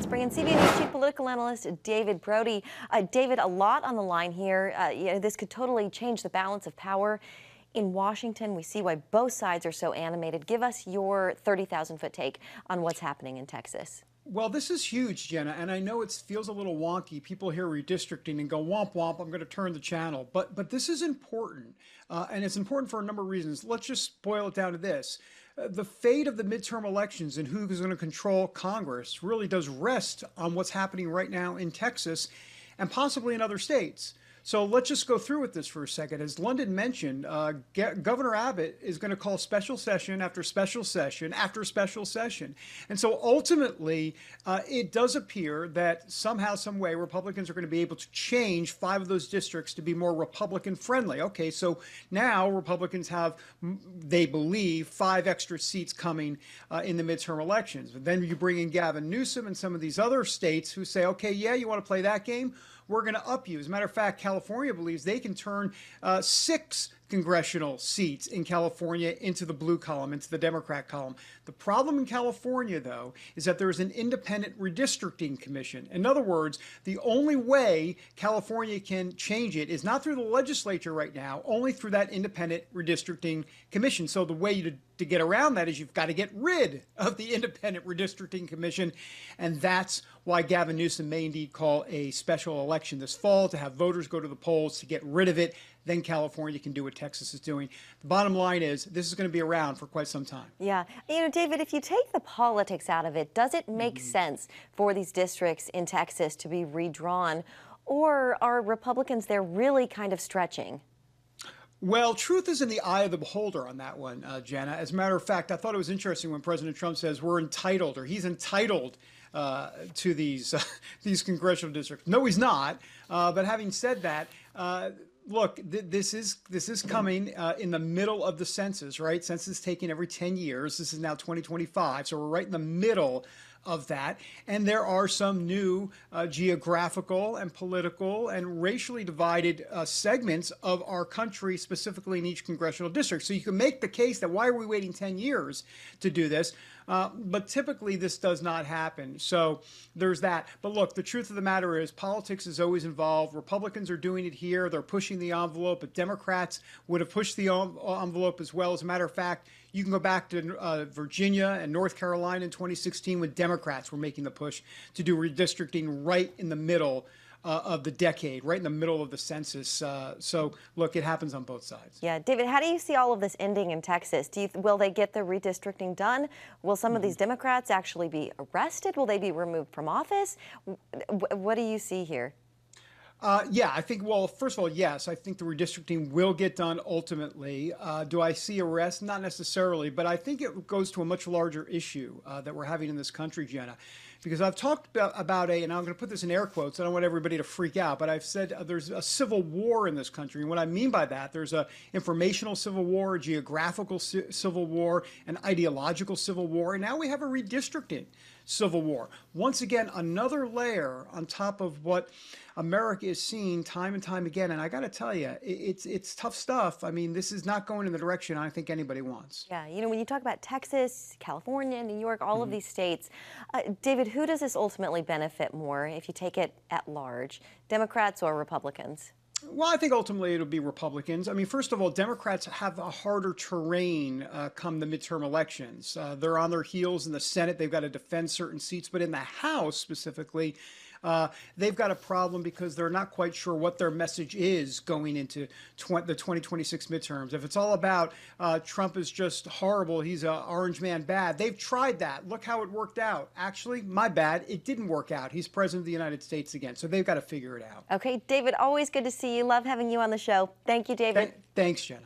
Let's bring in CBN News Chief Political Analyst David Brody. David, a lot on the line here. This could totally change the balance of power in Washington. We see why both sides are so animated. Give us your 30,000-foot take on what's happening in Texas. Well, this is huge, Jenna, and I know it feels a little wonky. People hear redistricting and go, womp womp, I'm going to turn the channel. But this is important, and it's important for a number of reasons. Let's just boil it down to this. The fate of the midterm elections and who's going to control Congress really does rest on what's happening right now in Texas and possibly in other states. So let's just go through with this for a second. As London mentioned, Governor Abbott is going to call special session after special session after special session. And so ultimately, it does appear that somehow, some way, Republicans are going to be able to change 5 of those districts to be more Republican friendly. Okay, so now Republicans have, they believe, 5 extra seats coming in the midterm elections. But then you bring in Gavin Newsom and some of these other states who say, okay, yeah, you want to play that game? We're going to up you. As a matter of fact, California believes they can turn 6 congressional seats in California into the blue column, into the Democrat column. The problem in California, though, is that there is an independent redistricting commission. In other words, the only way California can change it is not through the legislature right now, only through that independent redistricting commission. So the way to get around that is you've got to get rid of the independent redistricting commission, and that's why Gavin Newsom may indeed call a special election this fall to have voters go to the polls to get rid of it. Then California can do what Texas is doing. The bottom line is this is going to be around for quite some time. Yeah. You know, David, if you take the politics out of it, does it make sense for these districts in Texas to be redrawn, or are Republicans there really kind of stretching? Well, truth is in the eye of the beholder on that one, Jenna. As a matter of fact, I thought it was interesting when President Trump says we're entitled, or he's entitled to these congressional districts. No, he's not. But having said that, look, this is coming in the middle of the census, right? Census taken every 10 years. This is now 2025, so we're right in the middle of that. And there are some new geographical and political and racially divided segments of our country, specifically in each congressional district. So you can make the case that why are we waiting 10 years to do this? But typically this does not happen. So there's that. But look, the truth of the matter is politics is always involved. Republicans are doing it here. They're pushing the envelope, but Democrats would have pushed the envelope as well. As a matter of fact, you can go back to Virginia and North Carolina in 2016 when Democrats were making the push to do redistricting right in the middle of the decade, right in the middle of the census. So, look, it happens on both sides. Yeah. David, how do you see all of this ending in Texas? Will they get the redistricting done? Will some of these Democrats actually be arrested? Will they be removed from office? What do you see here? Yeah, I think, well, first of all, yes, I think the redistricting will get done ultimately. Do I see arrests? Not necessarily, but I think it goes to a much larger issue that we're having in this country, Jenna. Because I've talked about and I'm going to put this in air quotes, I don't want everybody to freak out, but I've said there's a civil war in this country. And what I mean by that, there's a informational civil war, a geographical civil war, an ideological civil war, and now we have a redistricting civil war. Once again, another layer on top of what America is seeing time and time again. And I got to tell you, it's tough stuff. I mean, this is not going in the direction I think anybody wants. Yeah, you know, when you talk about Texas, California, New York, all of these states, David, who does this ultimately benefit more if you take it at large, Democrats or Republicans? Well, I think ultimately it'll be Republicans. I mean, first of all, Democrats have a harder terrain come the midterm elections. They're on their heels in the Senate. They've got to defend certain seats. But in the House specifically, they've got a problem because they're not quite sure what their message is going into the 2026 midterms. If it's all about Trump is just horrible, he's an orange man bad, they've tried that. Look how it worked out. Actually, my bad, it didn't work out. He's president of the United States again, so they've got to figure it out. Okay, David, always good to see you. Love having you on the show. Thank you, David. Thanks, Jenna.